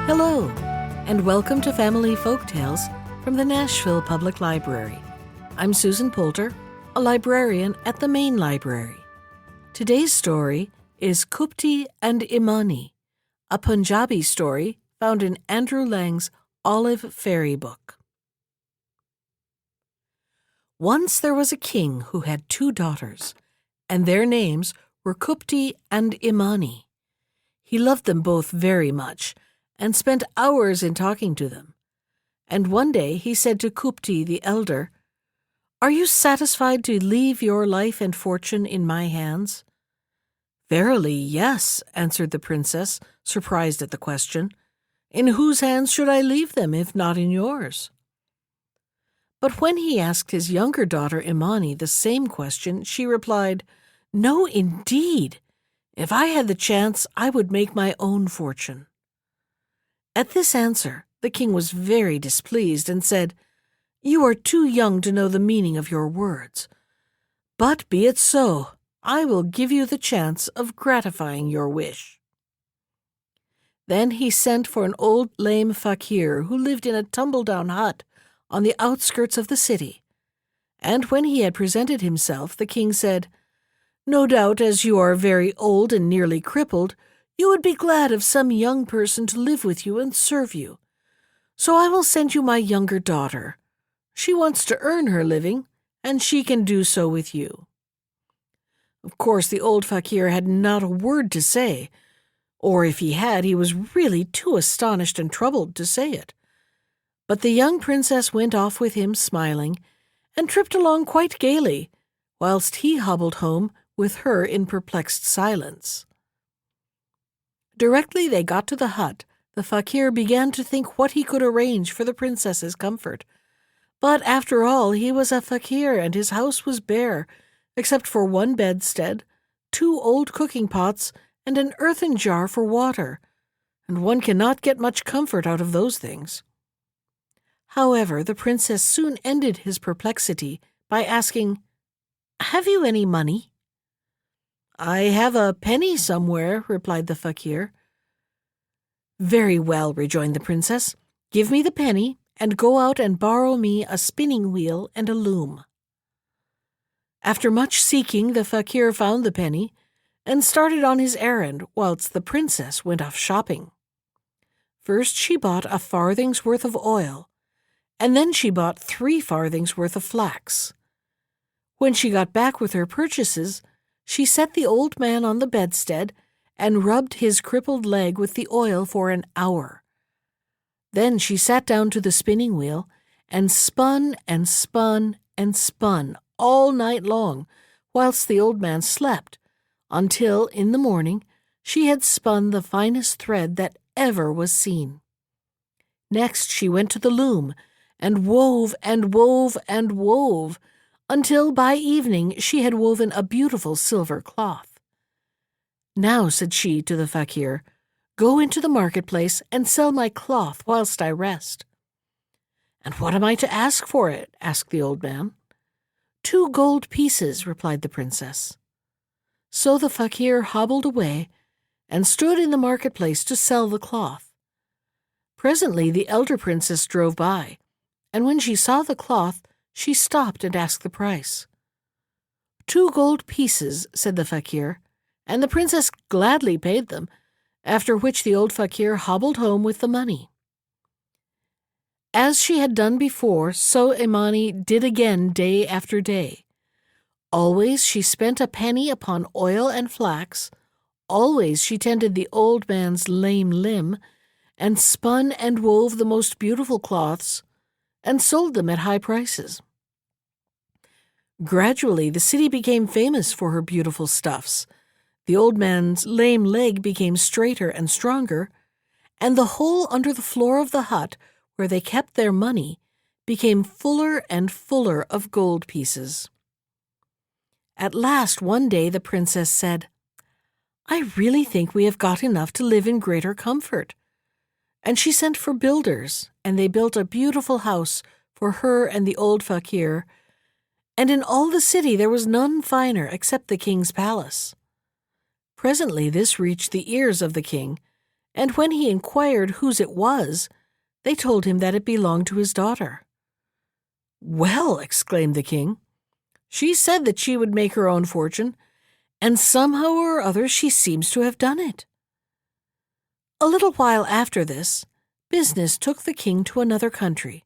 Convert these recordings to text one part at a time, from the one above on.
Hello, and welcome to Family Folktales from the Nashville Public Library. I'm Susan Poulter, a librarian at the main library. Today's story is Kupti and Imani, a Punjabi story found in Andrew Lang's Olive Fairy book. Once there was a king who had 2 daughters, and their names were Kupti and Imani. He loved them both very much, and spent hours in talking to them. And one day he said to Kupti the elder, "Are you satisfied to leave your life and fortune in my hands?" "Verily, yes," answered the princess, surprised at the question. "In whose hands should I leave them, if not in yours?" But when he asked his younger daughter Imani the same question, she replied, "No, indeed. If I had the chance, I would make my own fortune." At this answer, the king was very displeased and said, "You are too young to know the meaning of your words. But be it so, I will give you the chance of gratifying your wish." Then he sent for an old lame fakir who lived in a tumble-down hut on the outskirts of the city. And when he had presented himself, the king said, "No doubt, as you are very old and nearly crippled, you would be glad of some young person to live with you and serve you. So I will send you my younger daughter. She wants to earn her living, and she can do so with you." Of course, the old fakir had not a word to say, or if he had, he was really too astonished and troubled to say it. But the young princess went off with him smiling, and tripped along quite gaily, whilst he hobbled home with her in perplexed silence. Directly they got to the hut, the fakir began to think what he could arrange for the princess's comfort. But after all, he was a fakir, and his house was bare, except for 1 bedstead, 2 old cooking pots, and an earthen jar for water, and one cannot get much comfort out of those things. However, the princess soon ended his perplexity by asking, "Have you any money?" "I have a penny somewhere," replied the fakir. "Very well," rejoined the princess. "Give me the penny, and go out and borrow me a spinning wheel and a loom." After much seeking, the fakir found the penny, and started on his errand, whilst the princess went off shopping. First she bought a farthing's worth of oil, and then she bought 3 farthings worth of flax. When she got back with her purchases, she set the old man on the bedstead and rubbed his crippled leg with the oil for an hour. Then she sat down to the spinning wheel and spun and spun and spun all night long, whilst the old man slept, until, in the morning, she had spun the finest thread that ever was seen. Next she went to the loom and wove and wove and wove, until by evening she had woven a beautiful silver cloth. "Now," said she to the fakir, "go into the marketplace and sell my cloth whilst I rest." "And what am I to ask for it?" asked the old man. 2 gold pieces," replied the princess. So the fakir hobbled away and stood in the marketplace to sell the cloth. Presently the elder princess drove by, and when she saw the cloth, she stopped and asked the price. 2 gold pieces," said the fakir, and the princess gladly paid them, after which the old fakir hobbled home with the money. As she had done before, so Imani did again day after day. Always she spent a penny upon oil and flax, always she tended the old man's lame limb, and spun and wove the most beautiful cloths, and sold them at high prices. Gradually the city became famous for her beautiful stuffs. The old man's lame leg became straighter and stronger, and the hole under the floor of the hut, where they kept their money, became fuller and fuller of gold pieces. At last one day the princess said, "I really think we have got enough to live in greater comfort." And she sent for builders, and they built a beautiful house for her and the old fakir, and in all the city there was none finer except the king's palace. Presently this reached the ears of the king, and when he inquired whose it was, they told him that it belonged to his daughter. "Well," exclaimed the king, "she said that she would make her own fortune, and somehow or other she seems to have done it." A little while after this, business took the king to another country,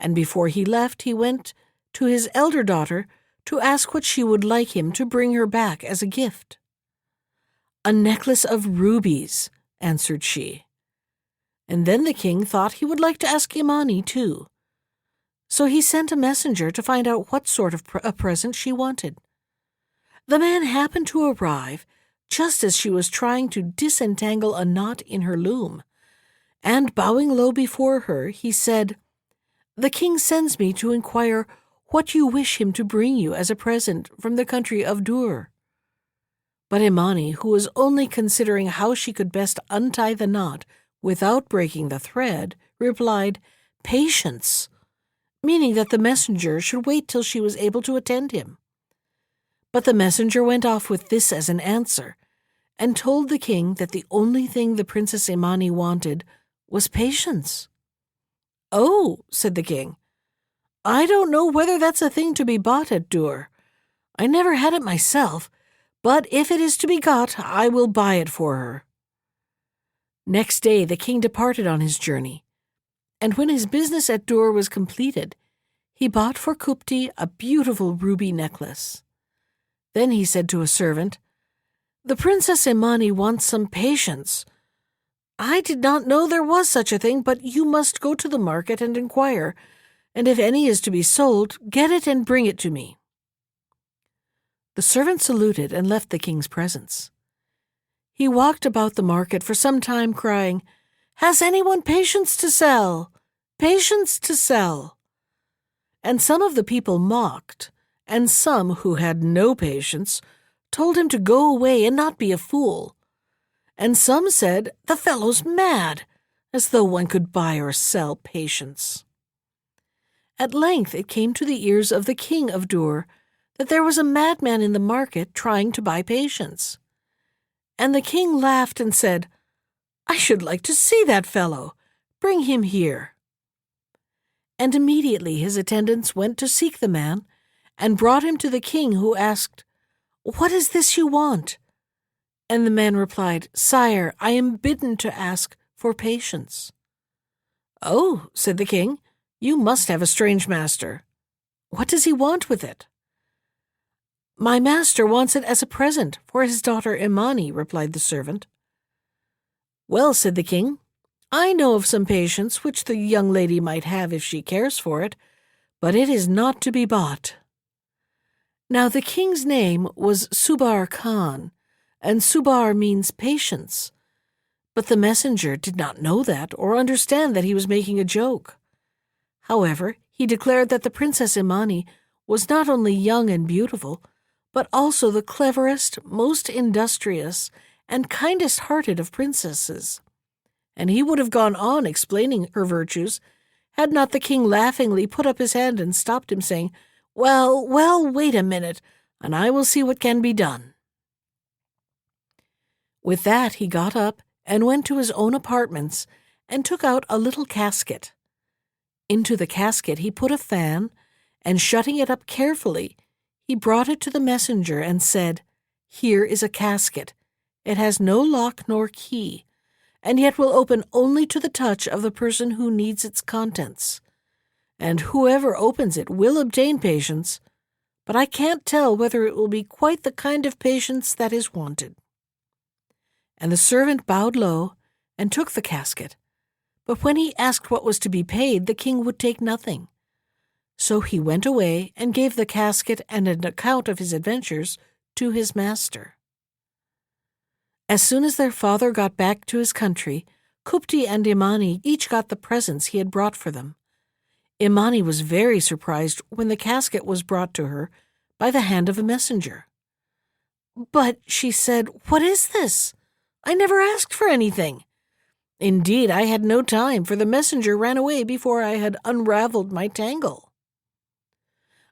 and before he left he went to his elder daughter to ask what she would like him to bring her back as a gift. "A necklace of rubies," answered she. And then the king thought he would like to ask Imani too. So he sent a messenger to find out what sort of a present she wanted. The man happened to arrive just as she was trying to disentangle a knot in her loom, and bowing low before her, he said, "The king sends me to inquire what you wish him to bring you as a present from the country of Dur." But Imani, who was only considering how she could best untie the knot without breaking the thread, replied, "Patience," meaning that the messenger should wait till she was able to attend him. But the messenger went off with this as an answer, and told the king that the only thing the Princess Imani wanted was patience. "Oh," said the king, "I don't know whether that's a thing to be bought at Dur. I never had it myself, but if it is to be got, I will buy it for her." Next day the king departed on his journey, and when his business at Dur was completed, he bought for Kupti a beautiful ruby necklace. Then he said to a servant, "The Princess Imani wants some patience. I did not know there was such a thing, but you must go to the market and inquire, and if any is to be sold, get it and bring it to me." The servant saluted and left the king's presence. He walked about the market for some time, crying, "Has anyone patience to sell? Patience to sell?" And some of the people mocked, and some who had no patience told him to go away and not be a fool. And some said, "The fellow's mad," as though one could buy or sell patience. At length it came to the ears of the king of Dur that there was a madman in the market trying to buy patience. And the king laughed and said, "I should like to see that fellow. Bring him here." And immediately his attendants went to seek the man, and brought him to the king, who asked, "What is this you want?" And the man replied, "Sire, I am bidden to ask for patience." "Oh," said the king, "you must have a strange master. What does he want with it?" "My master wants it as a present for his daughter Imani," replied the servant. "Well," said the king, "I know of some patience which the young lady might have if she cares for it, but it is not to be bought." Now the king's name was Subar Khan, and Subar means patience. But the messenger did not know that or understand that he was making a joke. However, he declared that the Princess Imani was not only young and beautiful, but also the cleverest, most industrious, and kindest-hearted of princesses. And he would have gone on explaining her virtues had not the king laughingly put up his hand and stopped him, saying, Well, wait a minute, and I will see what can be done." With that he got up and went to his own apartments and took out a little casket. Into the casket he put a fan, and shutting it up carefully, he brought it to the messenger and said, "Here is a casket. It has no lock nor key, and yet will open only to the touch of the person who needs its contents. And whoever opens it will obtain patience, but I can't tell whether it will be quite the kind of patience that is wanted." And the servant bowed low and took the casket, but when he asked what was to be paid, the king would take nothing. So he went away and gave the casket and an account of his adventures to his master. As soon as their father got back to his country, Kupti and Imani each got the presents he had brought for them. Imani was very surprised when the casket was brought to her by the hand of a messenger. "But," she said, "what is this? I never asked for anything. Indeed, I had no time, for the messenger ran away before I had unraveled my tangle."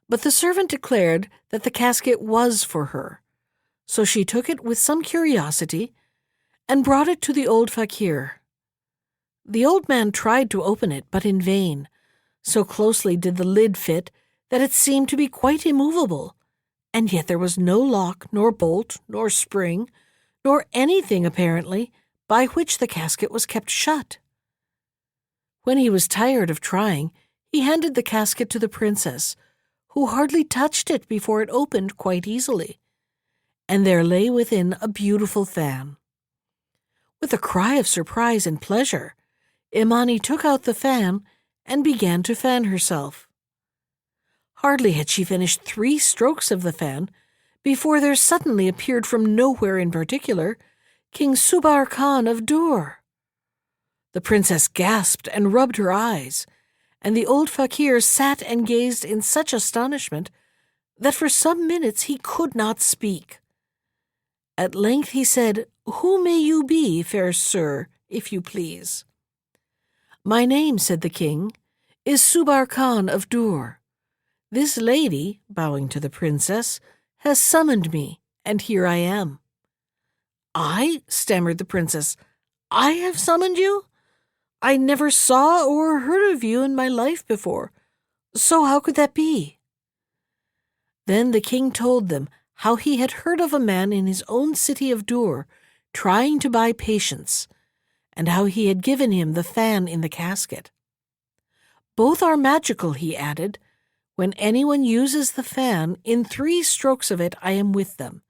But the servant declared that the casket was for her, so she took it with some curiosity, and brought it to the old fakir. The old man tried to open it, but in vain. So closely did the lid fit that it seemed to be quite immovable, and yet there was no lock, nor bolt, nor spring, nor anything, apparently, by which the casket was kept shut. When he was tired of trying, he handed the casket to the princess, who hardly touched it before it opened quite easily, and there lay within a beautiful fan. With a cry of surprise and pleasure, Imani took out the fan and began to fan herself. Hardly had she finished 3 strokes of the fan before there suddenly appeared from nowhere in particular King Subbar Khan of Dur. The princess gasped and rubbed her eyes, and the old fakir sat and gazed in such astonishment that for some minutes he could not speak. At length he said, "Who may you be, fair sir, if you please?" "My name," said the king, "is Subbar Khan of Dur. This lady," bowing to the princess, "has summoned me, and here I am." "I?" stammered the princess. "I have summoned you? I never saw or heard of you in my life before, so how could that be?" Then the king told them how he had heard of a man in his own city of Dur trying to buy patience, and how he had given him the fan in the casket. "Both are magical," he added. "When anyone uses the fan, in 3 strokes of it I am with them.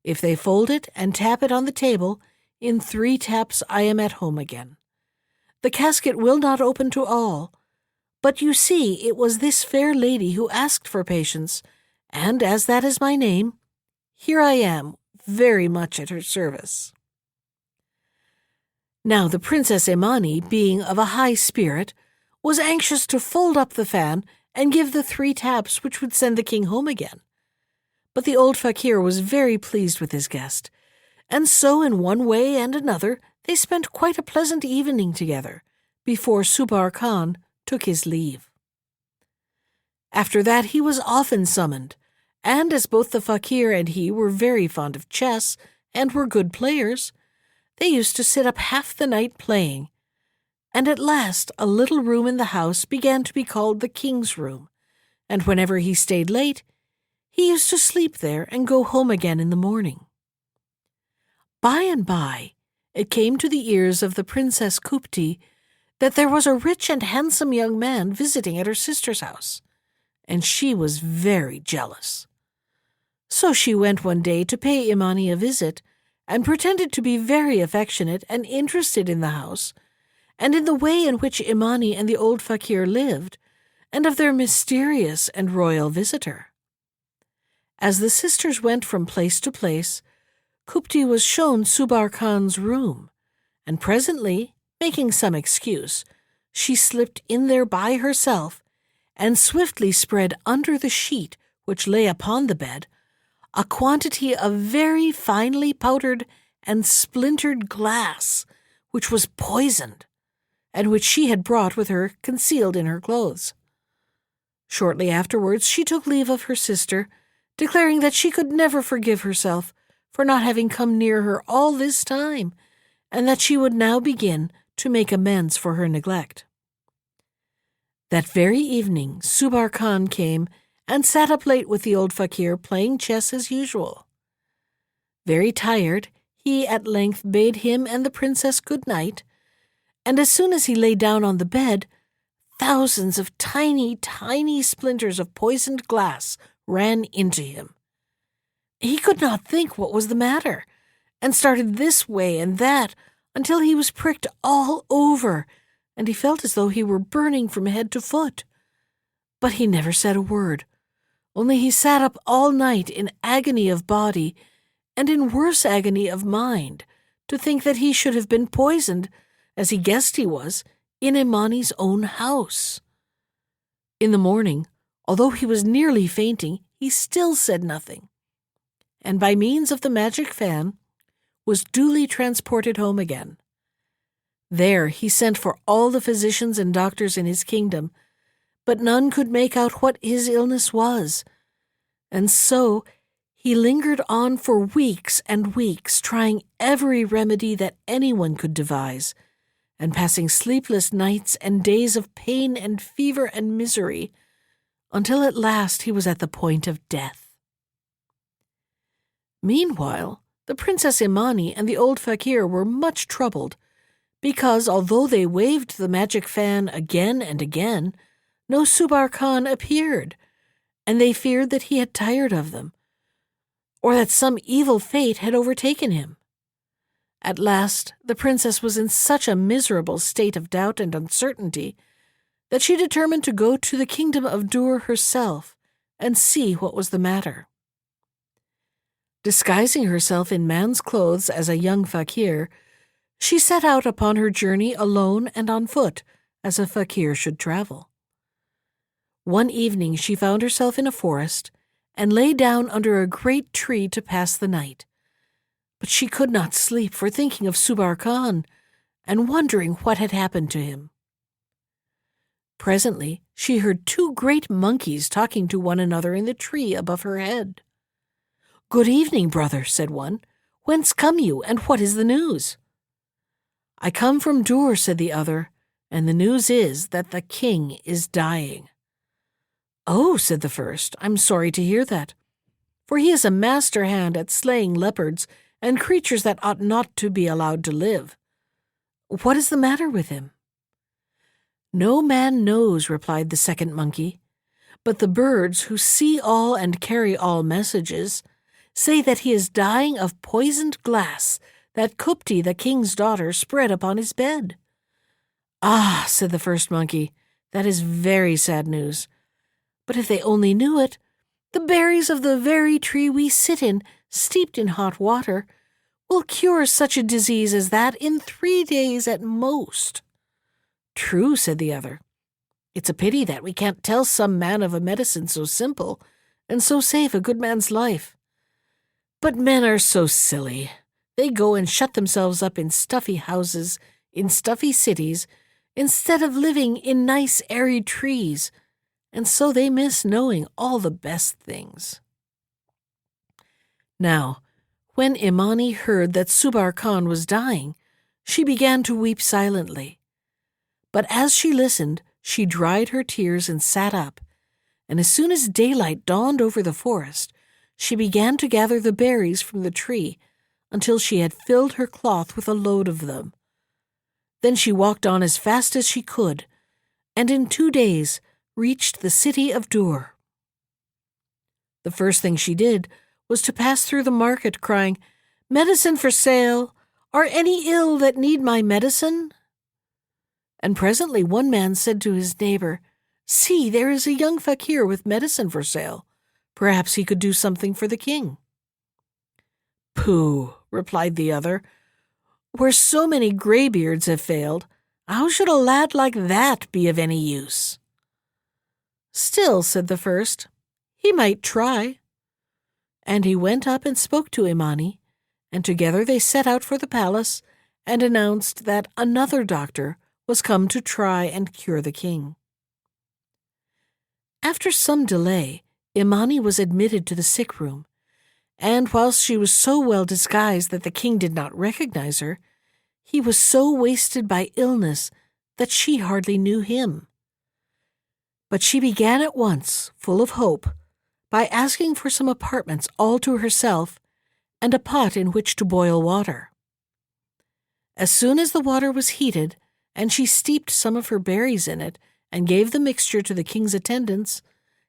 If they fold it and tap it on the table, in 3 taps I am at home again. The casket will not open to all, but you see it was this fair lady who asked for patience, and as that is my name, here I am, very much at her service." Now the Princess Imani, being of a high spirit, was anxious to fold up the fan and give the 3 taps which would send the king home again. But the old fakir was very pleased with his guest, and so in one way and another they spent quite a pleasant evening together before Subbar Khan took his leave. After that he was often summoned, and as both the fakir and he were very fond of chess and were good players, they used to sit up half the night playing, and at last a little room in the house began to be called the king's room, and whenever he stayed late, he used to sleep there and go home again in the morning. By and by, it came to the ears of the Princess Kupti that there was a rich and handsome young man visiting at her sister's house, and she was very jealous. So she went one day to pay Imani a visit, and pretended to be very affectionate and interested in the house, and in the way in which Imani and the old fakir lived, and of their mysterious and royal visitor. As the sisters went from place to place, Kupti was shown Subbar Khan's room, and presently, making some excuse, she slipped in there by herself, and swiftly spread under the sheet which lay upon the bed a quantity of very finely powdered and splintered glass, which was poisoned, and which she had brought with her concealed in her clothes. Shortly afterwards she took leave of her sister, declaring that she could never forgive herself for not having come near her all this time, and that she would now begin to make amends for her neglect. That very evening Subbar Khan came and sat up late with the old fakir playing chess as usual. Very tired, he at length bade him and the princess good night, and as soon as he lay down on the bed, thousands of tiny, tiny splinters of poisoned glass ran into him. He could not think what was the matter, and started this way and that until he was pricked all over, and he felt as though he were burning from head to foot. But he never said a word, only he sat up all night in agony of body and in worse agony of mind to think that he should have been poisoned, as he guessed he was, in Imani's own house. In the morning, although he was nearly fainting, he still said nothing, and by means of the magic fan was duly transported home again. There he sent for all the physicians and doctors in his kingdom, but none could make out what his illness was, and so He lingered on for weeks and weeks, trying every remedy that anyone could devise, and passing sleepless nights and days of pain and fever and misery, until at last he was at the point of death. Meanwhile, the Princess Imani and the old fakir were much troubled, because although they waved the magic fan again and again, no Subbar Khan appeared, and they feared that he had tired of them, or that some evil fate had overtaken him. At last, the princess was in such a miserable state of doubt and uncertainty that she determined to go to the kingdom of Dur herself and see what was the matter. Disguising herself in man's clothes as a young fakir, she set out upon her journey alone and on foot, as a fakir should travel. One evening she found herself in a forest and lay down under a great tree to pass the night. But she could not sleep for thinking of Subbar Khan and wondering what had happened to him. Presently she heard two great monkeys talking to one another in the tree above her head. "Good evening, brother," said one. "Whence come you, and what is the news?" "I come from Dur," said the other, "and the news is that the king is dying." "Oh," said the first, "I'm sorry to hear that, for he is a master hand at slaying leopards and creatures that ought not to be allowed to live. What is the matter with him?" "No man knows," replied the second monkey, "but the birds, who see all and carry all messages, say that he is dying of poisoned glass that Kupti, the king's daughter, spread upon his bed." "Ah," said the first monkey, "that is very sad news. But if they only knew it, the berries of the very tree we sit in, steeped in hot water, will cure such a disease as that in 3 days at most." "True," said the other. "It's a pity that we can't tell some man of a medicine so simple, and so save a good man's life. But men are so silly. They go and shut themselves up in stuffy houses, in stuffy cities, instead of living in nice airy trees, and so they miss knowing all the best things." Now, when Imani heard that Subbar Khan was dying, she began to weep silently. But as she listened, she dried her tears and sat up, and as soon as daylight dawned over the forest, she began to gather the berries from the tree until she had filled her cloth with a load of them. Then she walked on as fast as she could, and in 2 days reached the city of Dur. The first thing she did was to pass through the market crying, "Medicine for sale! Are any ill that need my medicine?" And presently one man said to his neighbor, "See, there is a young fakir with medicine for sale. Perhaps he could do something for the king." "Pooh," replied the other, "where so many graybeards have failed, how should a lad like that be of any use?" "Still," said the first, "he might try." And he went up and spoke to Imani, and together they set out for the palace and announced that another doctor was come to try and cure the king. After some delay, Imani was admitted to the sick room, and whilst she was so well disguised that the king did not recognize her, he was so wasted by illness that she hardly knew him. But she began at once, full of hope, by asking for some apartments all to herself and a pot in which to boil water. As soon as the water was heated, and she steeped some of her berries in it and gave the mixture to the king's attendants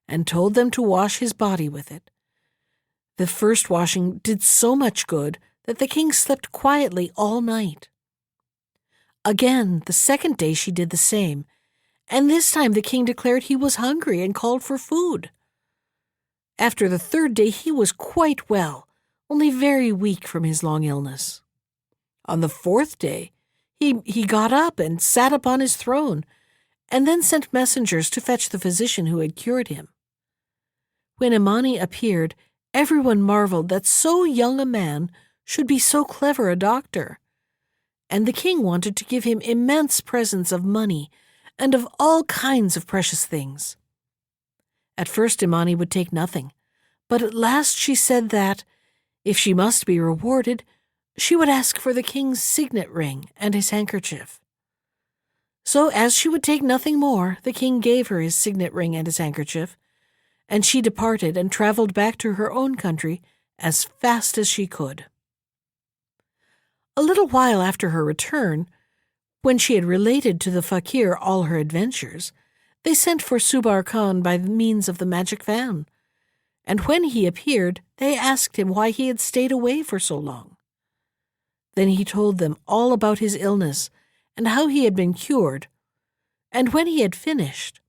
and told them to wash his body with it. The first washing did so much good that the king slept quietly all night. Again, the second day she did the same, and this time the king declared he was hungry and called for food. After the third day he was quite well, only very weak from his long illness. On the fourth day he got up and sat upon his throne, and then sent messengers to fetch the physician who had cured him. When Imani appeared, everyone marveled that so young a man should be so clever a doctor, and the king wanted to give him immense presents of money and of all kinds of precious things. At first Imani would take nothing, But at last she said that, if she must be rewarded, she would ask for the king's signet ring and his handkerchief. So as she would take nothing more, the king gave her his signet ring and his handkerchief, and she departed and traveled back to her own country as fast as she could. A little while after her return, when she had related to the fakir all her adventures, they sent for Subar Khan by means of the magic fan, and when he appeared, they asked him why he had stayed away for so long. Then he told them all about his illness and how he had been cured, and when he had finished,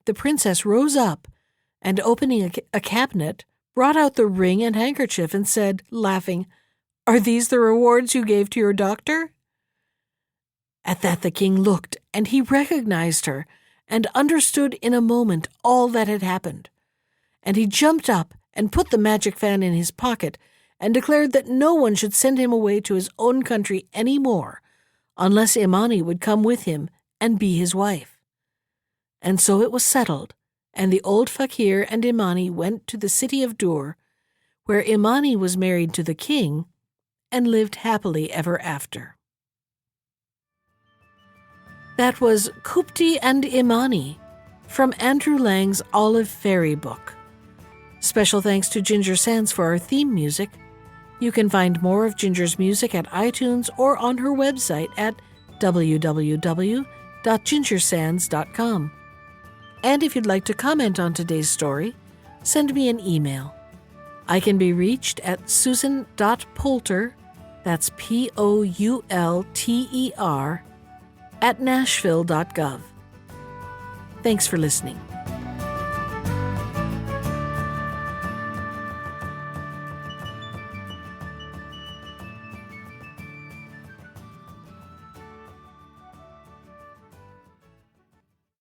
the princess rose up and, opening a cabinet, brought out the ring and handkerchief and said, laughing, "Are these the rewards you gave to your doctor?" At that the king looked, and he recognized her and understood in a moment all that had happened. And he jumped up and put the magic fan in his pocket and declared that no one should send him away to his own country any more unless Imani would come with him and be his wife. And so it was settled, and the old fakir and Imani went to the city of Dur, where Imani was married to the king and lived happily ever after. That was Kupti and Imani from Andrew Lang's Olive Fairy book. Special thanks to Ginger Sands for our theme music. You can find more of Ginger's music at iTunes or on her website at www.gingersands.com. And if you'd like to comment on today's story, send me an email. I can be reached at susan.poulter, that's Poulter, @nashville.gov. Thanks for listening.